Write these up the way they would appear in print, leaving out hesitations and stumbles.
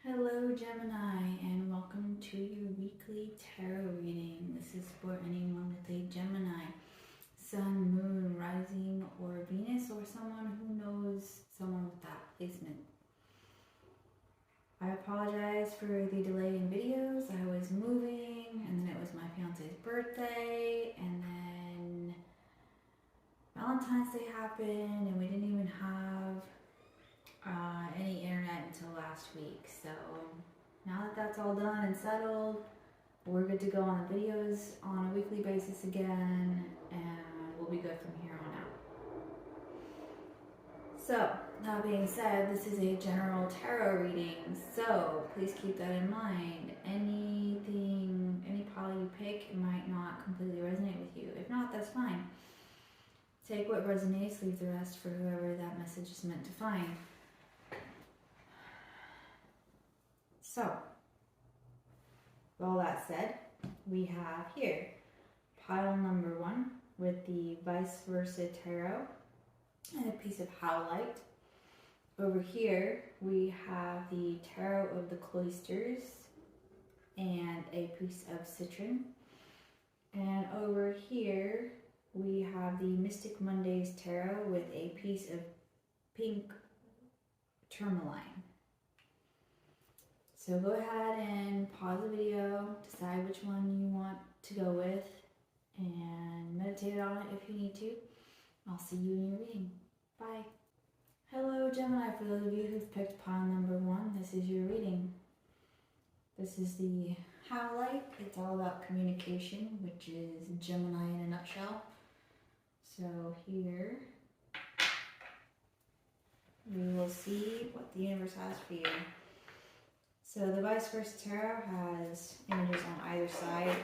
Hello Gemini, and welcome to your weekly tarot reading. This is for anyone with a Gemini Sun, Moon, Rising, or Venus, or someone who knows someone with that placement. I apologize for the delay in videos. I was moving, and then it was my fiance's birthday, and then Valentine's Day happened, and we didn't even have any internet until last week. So now that that's all done and settled, we're good to go on the videos on a weekly basis again, and we'll be good from here on out. So that being said, this is a general tarot reading, so please keep that in mind. Any pile you pick, it might not completely resonate with you. If not, that's fine. Take what resonates, leave the rest for whoever that message is meant to find. So, with all that said, we have here pile number 1 with the vice versa tarot and a piece of Howlite. Over here, we have the tarot of the cloisters and a piece of Citrine. And over here, we have the Mystic Mondays tarot with a piece of pink Tourmaline. So go ahead and pause the video, decide which one you want to go with, and meditate on it if you need to. I'll see you in your reading. Bye. Hello Gemini, for those of you who've picked pile number 1, this is your reading. This is the Howlite. It's all about communication, which is Gemini in a nutshell. So here, we will see what the universe has for you. So the vice versa tarot has images on either side,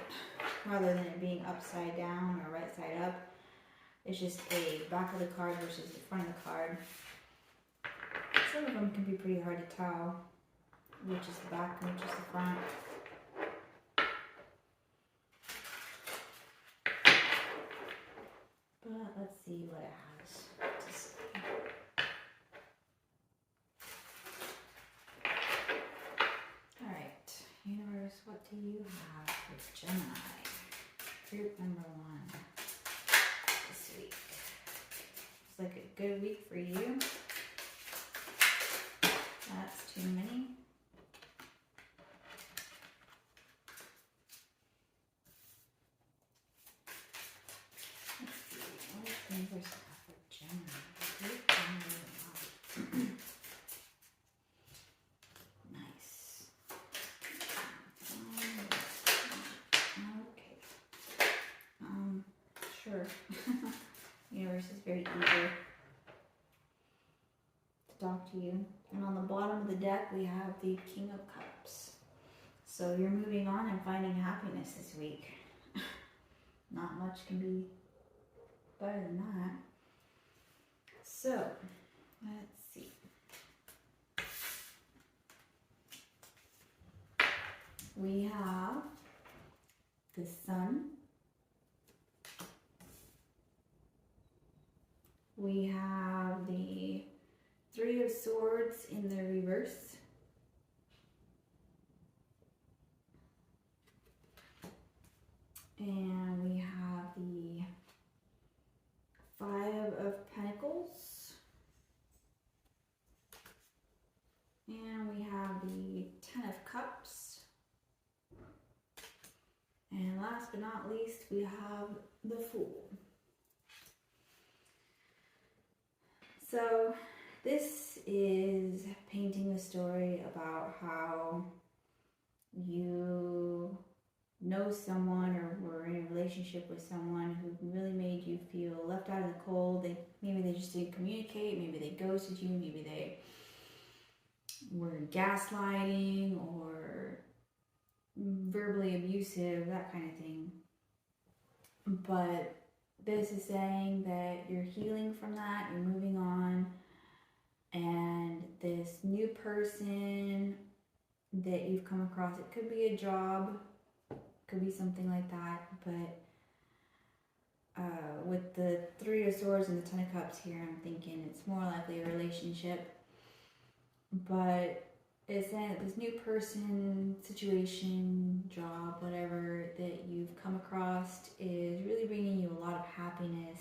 rather than it being upside down or right side up. It's just a back of the card versus the front of the card. Some of them can be pretty hard to tell which is the back and which is the front. But let's see what it has to say. Universe, what do you have for Gemini? Group number 1 this week. Looks like a good week for you. That's too many. Let's see, what does the universe have for Gemini? Group number 1. Sure. Universe is very eager to talk to you. And on the bottom of the deck, we have the King of Cups. So you're moving on and finding happiness this week. Not much can be better than that. So, let's see. We have the Sun. We have the Three of Swords in the reverse. And we have the Five of Pentacles. And we have the Ten of Cups. And last but not least, we have the Fool. So this is painting the story about how you know someone or were in a relationship with someone who really made you feel left out in the cold. Maybe they just didn't communicate, maybe they ghosted you, maybe they were gaslighting or verbally abusive, that kind of thing. But this is saying that you're healing from that, you're moving on, and this new person that you've come across, it could be a job, could be something like that, but with the Three of Swords and the Ten of Cups here, I'm thinking it's more likely a relationship. But is that this new person, situation, job, whatever that you've come across is really bringing you a lot of happiness,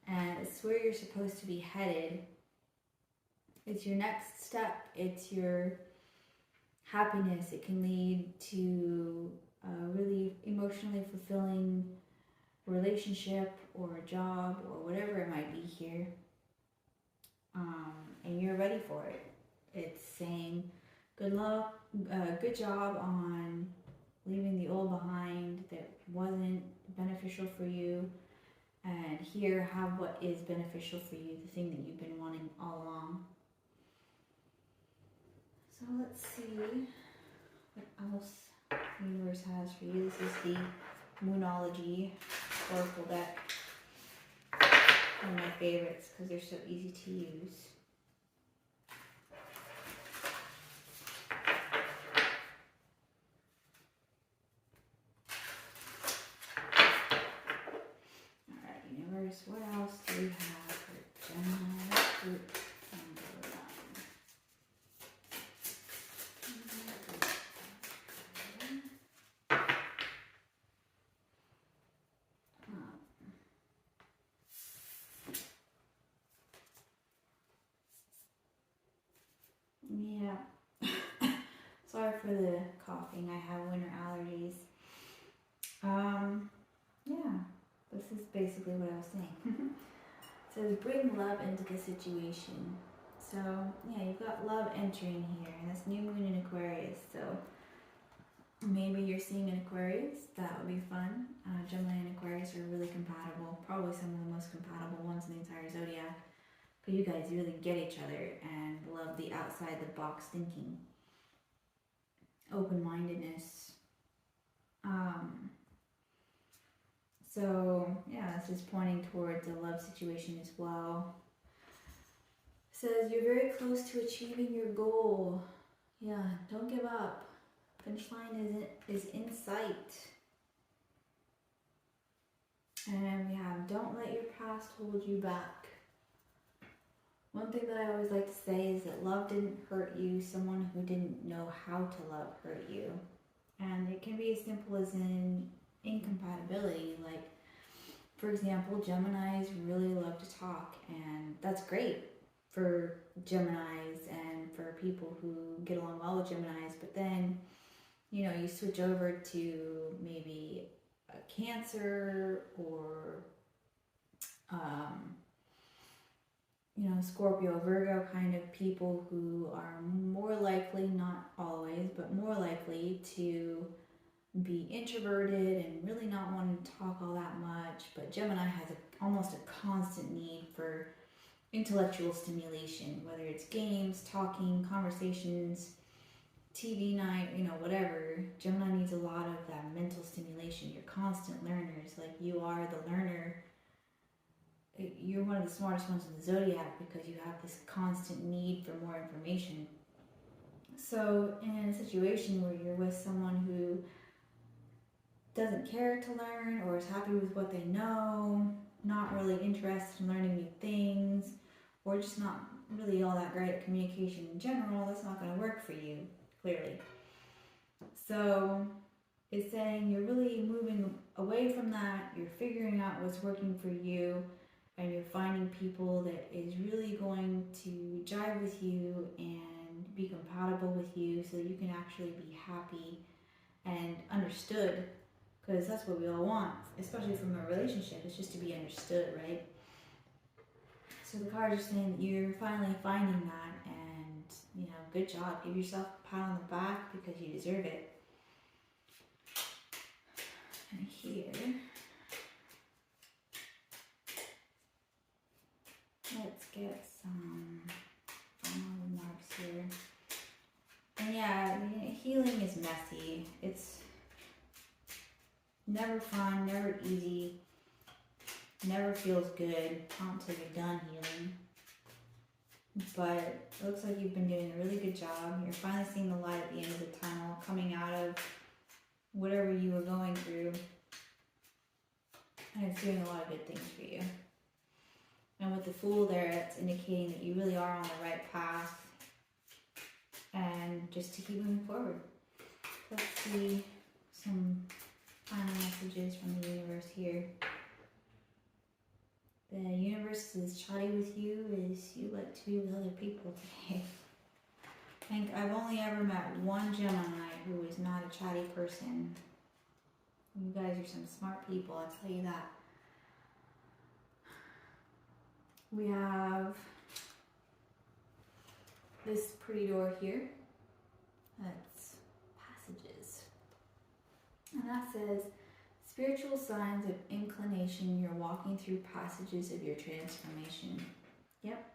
and it's where you're supposed to be headed. It's your next step. It's your happiness. It can lead to a really emotionally fulfilling relationship or a job or whatever it might be here. And you're ready for it. It's saying good luck, good job on leaving the old behind that wasn't beneficial for you, and here, have what is beneficial for you, the thing that you've been wanting all along. So let's see what else the universe has for you. This is the Moonology Oracle deck. One of my favorites because they're so easy to use. Alright, universe, what else do we have for Gemini group number 1? Yeah. Sorry for the coughing. I have winter allergies. Yeah, this is basically what I was saying. It says bring love into the situation. So yeah, you've got love entering here, and that's new moon in Aquarius. So maybe you're seeing an Aquarius. That would be fun. Gemini and Aquarius are really compatible. Probably some of the most compatible ones in the entire zodiac. But you guys really get each other and love the outside the box thinking. Open-mindedness. So yeah, this is pointing towards a love situation as well. It says you're very close to achieving your goal. Yeah, don't give up. Finish line is in sight. And we have don't let your past hold you back. One thing that I always like to say is that love didn't hurt you. Someone who didn't know how to love hurt you. And it can be as simple as in incompatibility. Like, for example, Geminis really love to talk, and that's great for Geminis and for people who get along well with Geminis. But then, you know, you switch over to maybe a Cancer or you know, Scorpio, Virgo kind of people who are more likely, not always, but more likely to be introverted and really not wanting to talk all that much. But Gemini has almost a constant need for intellectual stimulation, whether it's games, talking, conversations, TV night, you know, whatever. Gemini needs a lot of that mental stimulation. You're constant learners. Like, you are the learner. You're one of the smartest ones in the zodiac because you have this constant need for more information. So in a situation where you're with someone who doesn't care to learn or is happy with what they know, not really interested in learning new things, or just not really all that great at communication in general, that's not going to work for you, clearly. So it's saying you're really moving away from that, you're figuring out what's working for you, and you're finding people that is really going to jive with you and be compatible with you so that you can actually be happy and understood, because that's what we all want, especially from a relationship. It's just to be understood, right? So the cards are saying that you're finally finding that, and, you know, good job. Give yourself a pat on the back because you deserve it. And here, let's get some final remarks here. And yeah, healing is messy. It's never fun, never easy, never feels good until you're done healing. But it looks like you've been doing a really good job. You're finally seeing the light at the end of the tunnel, coming out of whatever you were going through. And it's doing a lot of good things for you. And with the Fool there, it's indicating that you really are on the right path. And just to keep moving forward. Let's see some final messages from the universe here. The universe is chatty with you as you like to be with other people today. I think I've only ever met one Gemini who is not a chatty person. You guys are some smart people, I'll tell you that. We have this pretty door here. That's passages. And that says, spiritual signs of inclination, you're walking through passages of your transformation. Yep.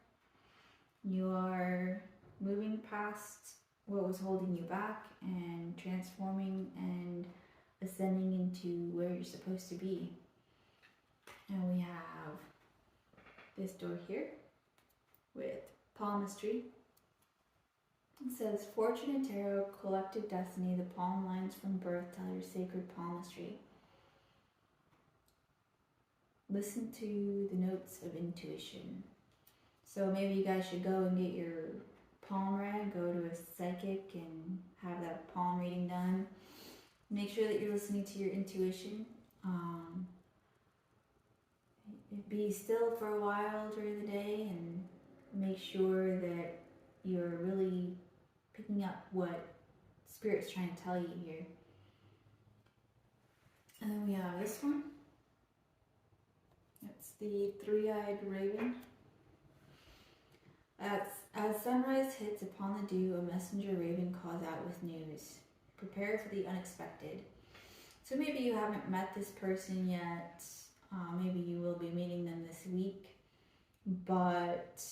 You are moving past what was holding you back and transforming and ascending into where you're supposed to be. And we have this door here with palmistry. It says, Fortune Tarot, collective destiny, the palm lines from birth tell your sacred palmistry. Listen to the notes of intuition. So maybe you guys should go and get your palm read, go to a psychic and have that palm reading done. Make sure that you're listening to your intuition. Be still for a while during the day and make sure that you're really picking up what Spirit's trying to tell you here. And then we have this one. It's the three-eyed raven. As sunrise hits upon the dew, a messenger raven calls out with news. Prepare for the unexpected. So maybe you haven't met this person yet. Maybe you will be meeting them this week. But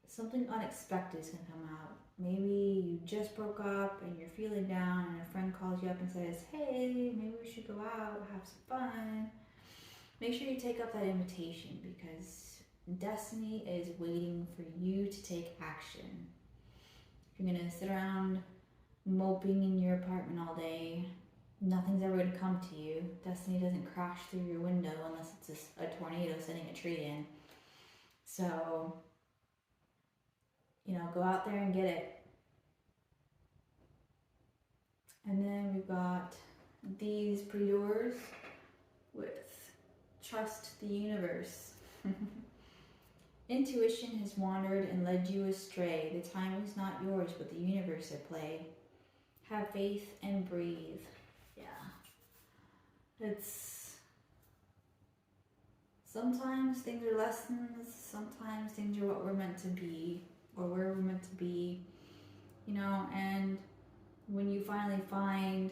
something unexpected is going to come out. Maybe you just broke up and you're feeling down and a friend calls you up and says, hey, maybe we should go out, have some fun. Make sure you take up that invitation because destiny is waiting for you to take action. If you're going to sit around moping in your apartment all day, nothing's ever going to come to you. Destiny doesn't crash through your window unless it's a tornado setting a tree in. So, go out there and get it. And then we've got these pretty doors with trust the universe. Intuition has wandered and led you astray. The time is not yours, but the universe at play. Have faith and breathe. Yeah. Sometimes things are lessons, sometimes things are what we're meant to be, or where we're meant to be, and when you finally find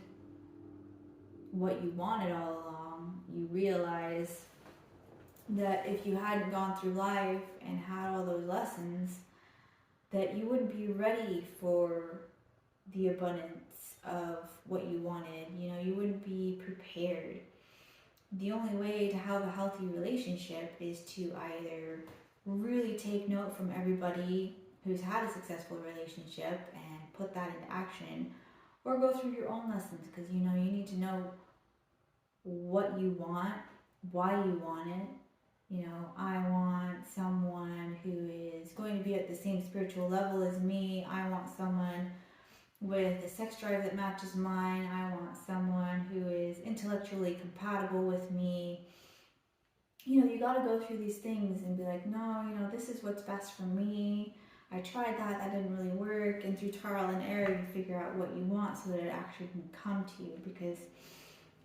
what you wanted all along, you realize that if you hadn't gone through life and had all those lessons, that you wouldn't be ready for the abundance of what you wanted. You wouldn't be prepared. The only way to have a healthy relationship is to either really take note from everybody who's had a successful relationship and put that into action, or go through your own lessons, because you need to know what you want, why you want it. I want someone who is going to be at the same spiritual level as me. I want someone with a sex drive that matches mine. I want someone who is intellectually compatible with me. You got to go through these things and be like, no, this is what's best for me. I tried that didn't really work. And through trial and error, you figure out what you want so that it actually can come to you. Because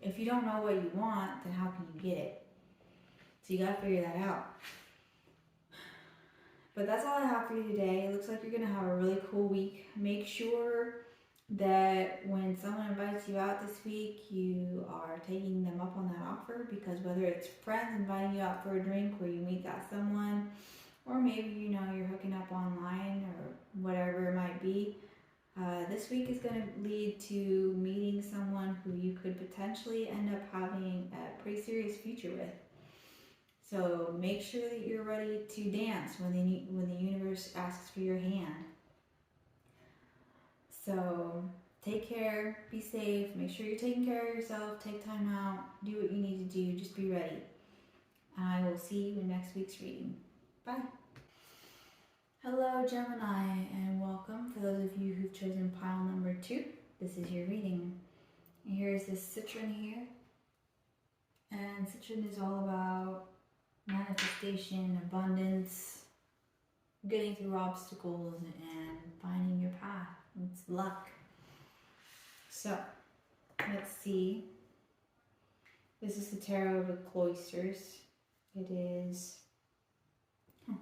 if you don't know what you want, then how can you get it? So you got to figure that out. But that's all I have for you today. It looks like you're going to have a really cool week. Make sure that when someone invites you out this week, you are taking them up on that offer, because whether it's friends inviting you out for a drink where you meet that someone, or maybe you're hooking up online or whatever it might be, this week is going to lead to meeting someone who you could potentially end up having a pretty serious future with. So make sure that you're ready to dance when the universe asks for your hand. So take care, be safe, make sure you're taking care of yourself, take time out, do what you need to do, just be ready. I will see you in next week's reading. Bye. Hello Gemini and welcome. For those of you who've chosen pile number 2, this is your reading. And here's this Citrine here. And Citrine is all about manifestation, abundance, getting through obstacles and finding your path. It's luck. So, let's see. This is the Tarot of the Cloisters. It is...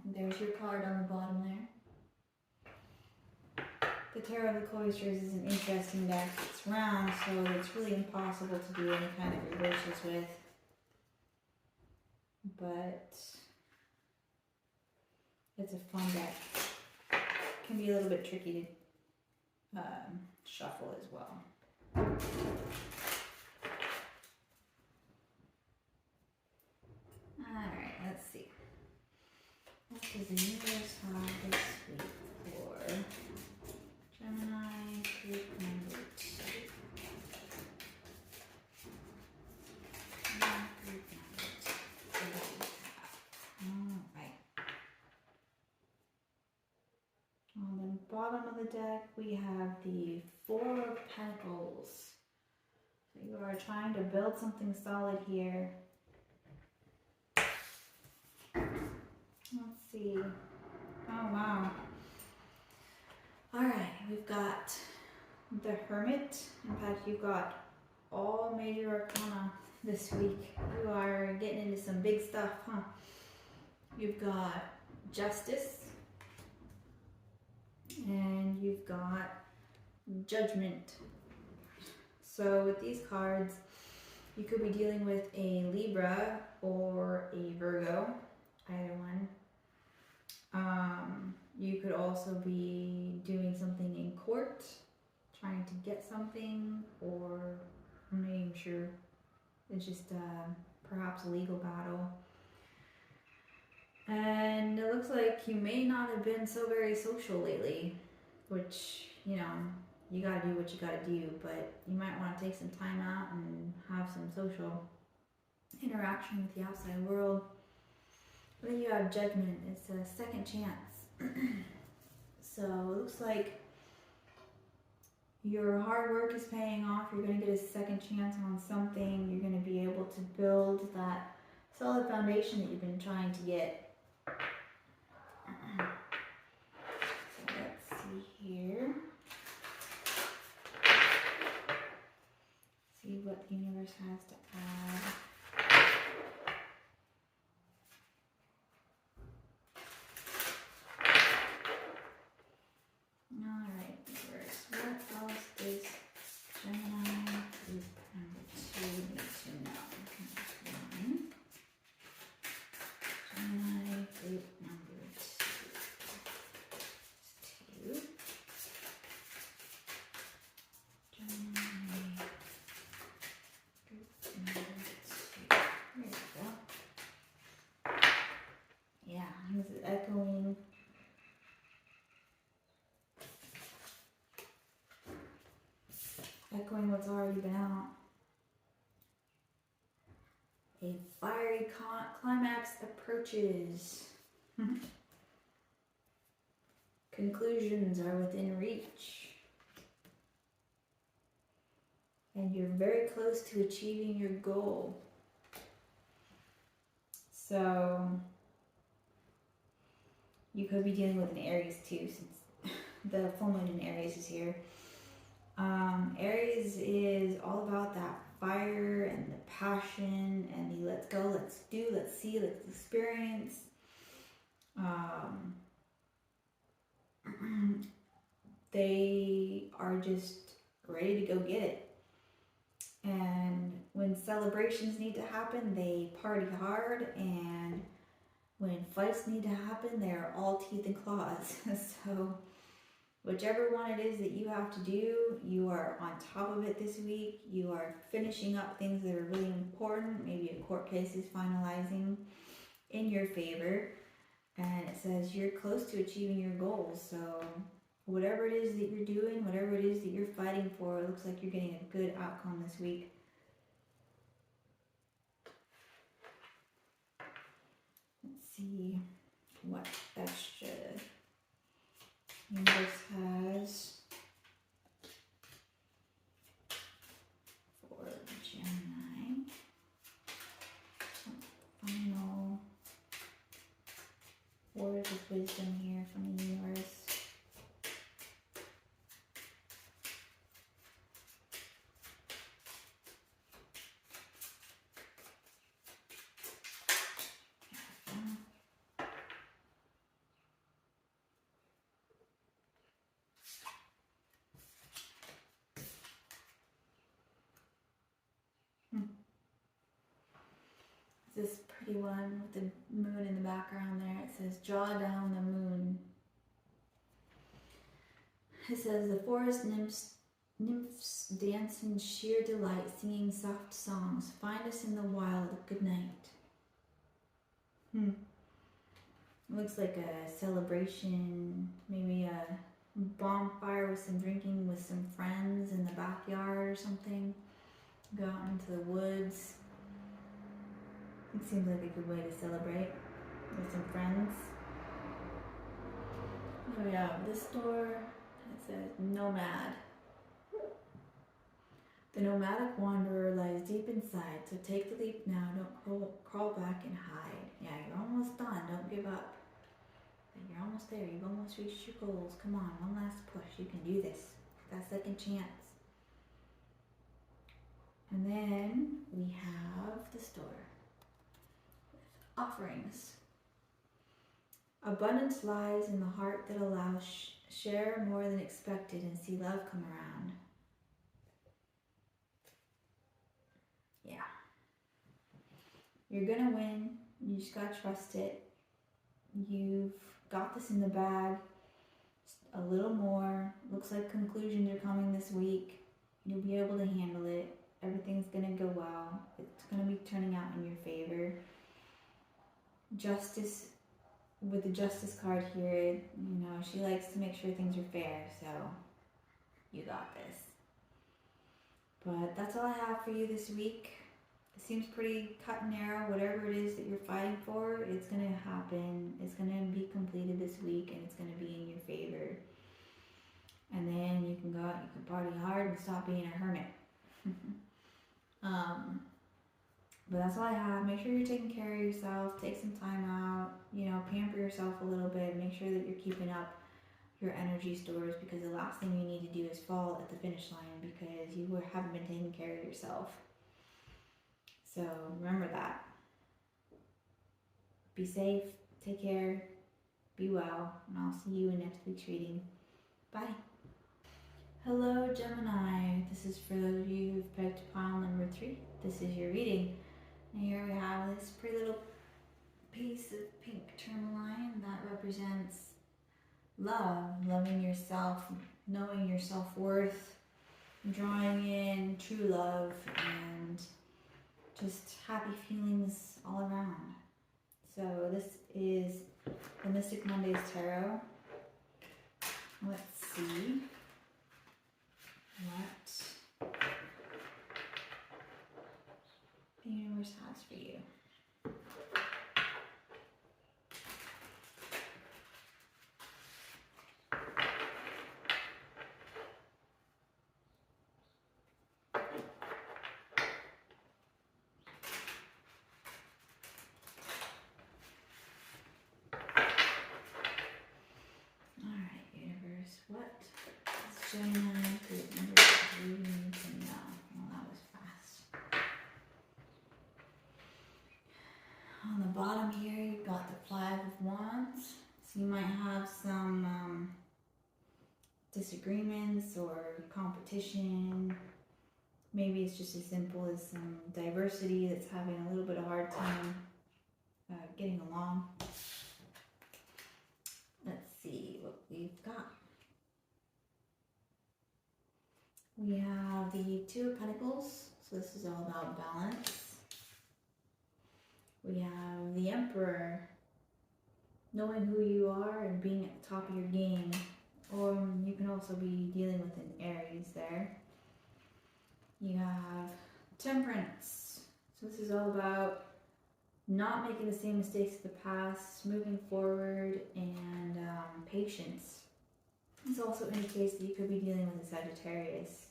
There's your card on the bottom there. The Tarot of the Cloisters is an interesting deck. It's round, so it's really impossible to do any kind of reversals with. But it's a fun deck. It can be a little bit tricky to shuffle as well. Alright, let's see. What does the universe have this week for Gemini group number 2? Group number 2. Alright. On the bottom of the deck, we have the Four of Pentacles. So you are trying to build something solid here. Let's see. Oh, wow. Alright, we've got the Hermit. In fact, you've got all major arcana this week. You are getting into some big stuff, huh? You've got Justice. And you've got Judgment. So with these cards, you could be dealing with a Libra or a Virgo, either one. You could also be doing something in court, trying to get something, or I'm not even sure. It's just perhaps a legal battle. And it looks like you may not have been so very social lately, which, you know, you gotta do what you gotta do, but you might want to take some time out and have some social interaction with the outside world. But then you have Judgment. It's a second chance. So it looks like your hard work is paying off. You're going to get a second chance on something. You're going to be able to build that solid foundation that you've been trying to get. So let's see here. See what the universe has to add. Alright, universe, what else does Gemini group number 2 need to know? One. Gemini group number 2. Gemini group number 2. There we go. Yeah, this is echoing. Echoing what's already been out. A fiery climax approaches. Conclusions are within reach. And you're very close to achieving your goal. So, you could be dealing with an Aries too, since the full moon in Aries is here. Aries is all about that fire and the passion and the let's go, let's do, let's see, let's experience. They are just ready to go get it. And when celebrations need to happen, they party hard, and when fights need to happen, they're all teeth and claws. So whichever one it is that you have to do, you are on top of it this week. You are finishing up things that are really important. Maybe a court case is finalizing in your favor. And it says you're close to achieving your goals. So whatever it is that you're doing, whatever it is that you're fighting for, it looks like you're getting a good outcome this week. Let's see what extra Universe has for Gemini. Final words of wisdom here from the universe. This pretty one with the moon in the background there. It says, draw down the moon. It says, the forest nymphs dance in sheer delight, singing soft songs. Find us in the wild. Good night. It looks like a celebration, maybe a bonfire with some drinking with some friends in the backyard or something. Go out into the woods. It seems like a good way to celebrate with some friends. Oh yeah, this door, it says nomad. The nomadic wanderer lies deep inside, so take the leap now, don't crawl back and hide. Yeah, you're almost done, don't give up. You're almost there, you've almost reached your goals. Come on, one last push, you can do this. That second chance. And then we have the store. Offerings. Abundance lies in the heart that allows share more than expected and see love come around. Yeah. You're gonna win. You just gotta trust it. You've got this in the bag. Just a little more. Looks like conclusions are coming this week. You'll be able to handle it. Everything's gonna go well. It's gonna be turning out in your favor. Justice, with the Justice card here, you know, she likes to make sure things are fair, so you got this. But that's all I have for you this week. It seems pretty cut and narrow. Whatever it is that you're fighting for, it's going to happen. It's going to be completed this week, and it's going to be in your favor. And then you can go out, you can party hard and stop being a hermit. But that's all I have. Make sure you're taking care of yourself. Take some time out. You know, pamper yourself a little bit. Make sure that you're keeping up your energy stores, because the last thing you need to do is fall at the finish line because you haven't been taking care of yourself. So remember that. Be safe. Take care. Be well. And I'll see you in next week's reading. Bye. Hello, Gemini. This is for those of you who've picked pile number 3. This is your reading. And here we have this pretty little piece of pink tourmaline that represents love, loving yourself, knowing your self-worth, drawing in true love, and just happy feelings all around. So this is the Mystic Mondays Tarot. Let's see what the universe has for you. Alright, universe, what is Gemini good number you need to know? Well, that was fast. On the bottom here, you've got the 5 of Wands. So you might have some disagreements or competition. Maybe it's just as simple as some diversity that's having a little bit of a hard time getting along. Let's see what we've got. We have the 2 of Pentacles. So this is all about balance. We have the Emperor, knowing who you are and being at the top of your game. Or you can also be dealing with an Aries there. You have Temperance. So this is all about not making the same mistakes of the past, moving forward, and patience. This also indicates that you could be dealing with a Sagittarius.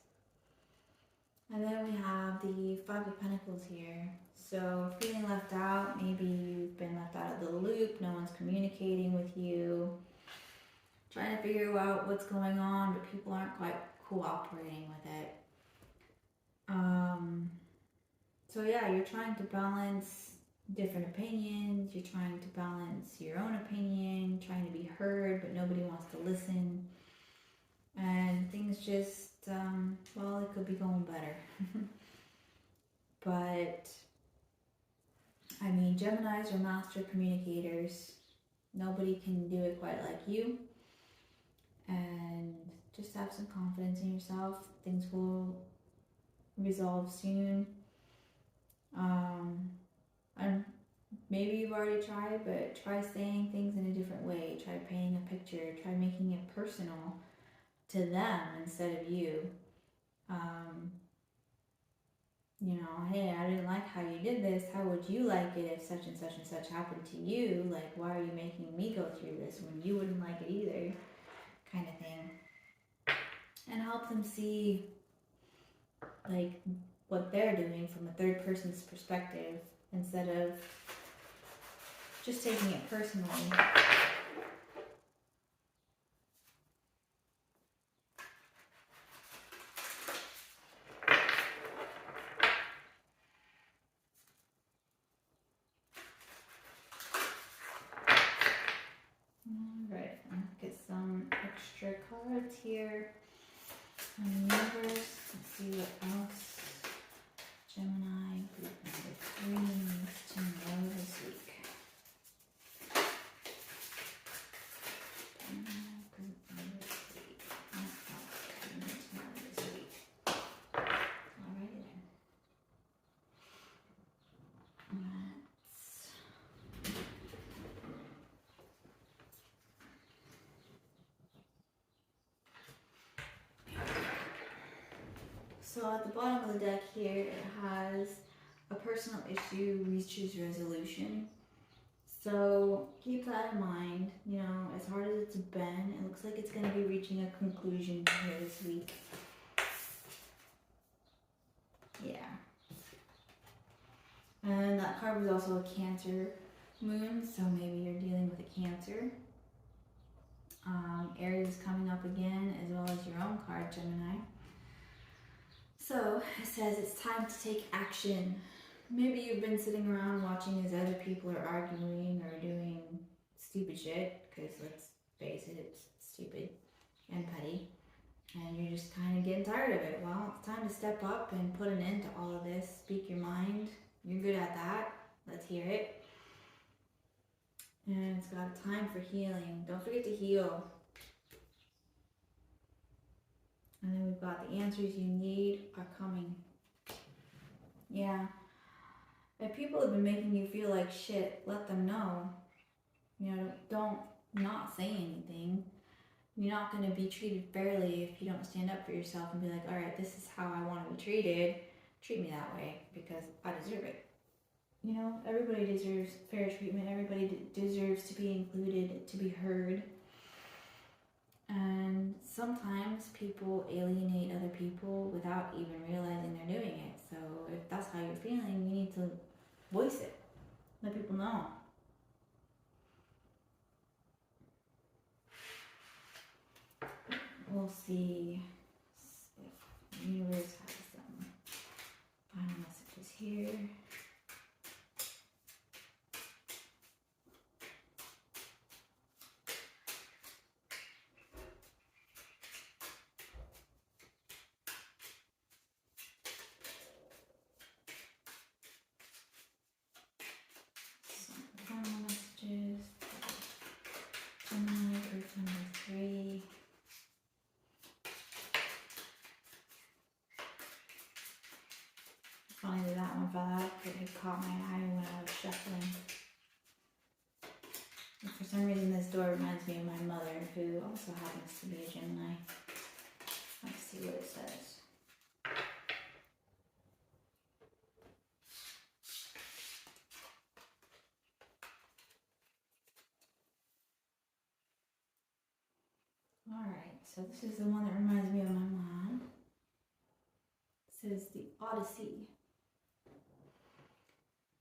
And then we have the Five of Pentacles here. So feeling left out, maybe you've been left out of the loop, no one's communicating with you, trying to figure out what's going on, but people aren't quite cooperating with it. So yeah, you're trying to balance different opinions, you're trying to balance your own opinion, trying to be heard, but nobody wants to listen. And things just, well, it could be going better. But, I mean, Geminis are master communicators. Nobody can do it quite like you. And just have some confidence in yourself. Things will resolve soon. And maybe you've already tried, but try saying things in a different way. Try painting a picture. Try making it personal to them instead of you. You know, hey, I didn't like how you did this. How would you like it if such and such happened to you? Like, why are you making me go through this when you wouldn't like it either? Kind of thing. And help them see, like, what they're doing from a third person's perspective instead of just taking it personally. Alright, let's get some extra cards here. And numbers, let's see what else Gemini group number 3 needs to know this week. Gemini group number 3. What else do we need to know this week? Alrighty then. So at the bottom of the deck here, it has a personal issue reaches resolution. So keep that in mind. You know, as hard as it's been, it looks like it's going to be reaching a conclusion here this week. Yeah. And that card was also a Cancer moon, so maybe you're dealing with a Cancer. Aries is coming up again, as well as your own card, Gemini. So it says it's time to take action. Maybe you've been sitting around watching as other people are arguing or doing stupid shit, because let's face it, it's stupid and petty. And you're just kind of getting tired of it. Well, it's time to step up and put an end to all of this. Speak your mind. You're good at that. Let's hear it. And it's got a time for healing. Don't forget to heal. And then we've got the answers you need are coming. Yeah. If people have been making you feel like shit, let them know. You know, don't not say anything. You're not going to be treated fairly if you don't stand up for yourself and be like, all right, this is how I want to be treated. Treat me that way because I deserve it. You know, everybody deserves fair treatment. Everybody deserves to be included, to be heard. And sometimes people alienate other people without even realizing they're doing it. So if that's how you're feeling, you need to voice it. Let people know. We'll see if the universe has some final messages here. Finally, that one fell out. It had caught my eye when I was shuffling. And for some reason, this door reminds me of my mother, who also happens to be a Gemini. Let's see what it says. Alright. So this is the one that reminds me of my mom. It says the Odyssey.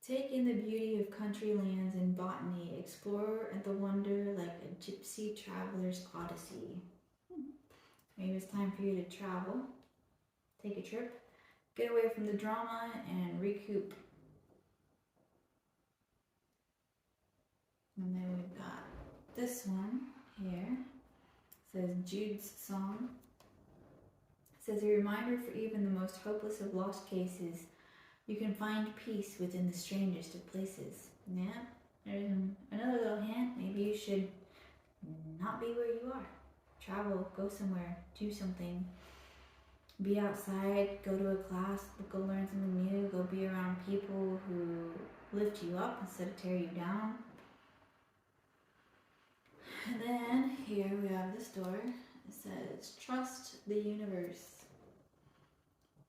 Take in the beauty of country lands and botany. Explore and the wonder like a gypsy traveler's odyssey. Maybe it's time for you to travel. Take a trip. Get away from the drama and recoup. And then we've got this one here. It says Jude's Song. It says a reminder for even the most hopeless of lost cases. You can find peace within the strangest of places. Yeah, there's another little hint. Maybe you should not be where you are. Travel, go somewhere, do something. Be outside, go to a class, go learn something new, go be around people who lift you up instead of tear you down. And then here we have this door. It says, trust the universe.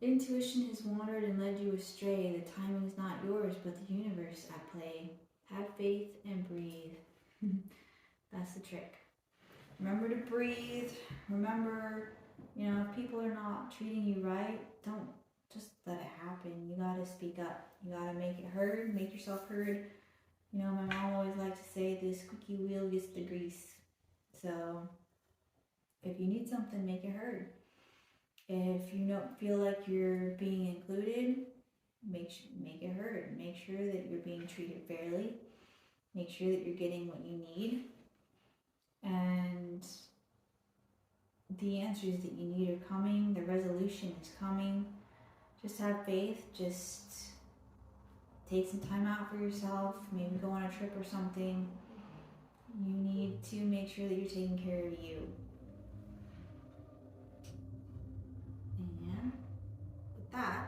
Intuition has wandered and led you astray. The timing is not yours, but the universe at play. Have faith and breathe. That's the trick. Remember to breathe. Remember, if people are not treating you right, don't just let it happen. You gotta speak up. You gotta make it heard, make yourself heard. My mom always liked to say, the squeaky wheel gets the grease. So, if you need something, make it heard. If you don't feel like you're being included, make it heard. Make sure that you're being treated fairly. Make sure that you're getting what you need. And the answers that you need are coming. The resolution is coming. Just have faith. Just take some time out for yourself. Maybe go on a trip or something. You need to make sure that you're taking care of you. And with that,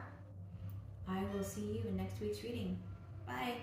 I will see you in next week's reading. Bye.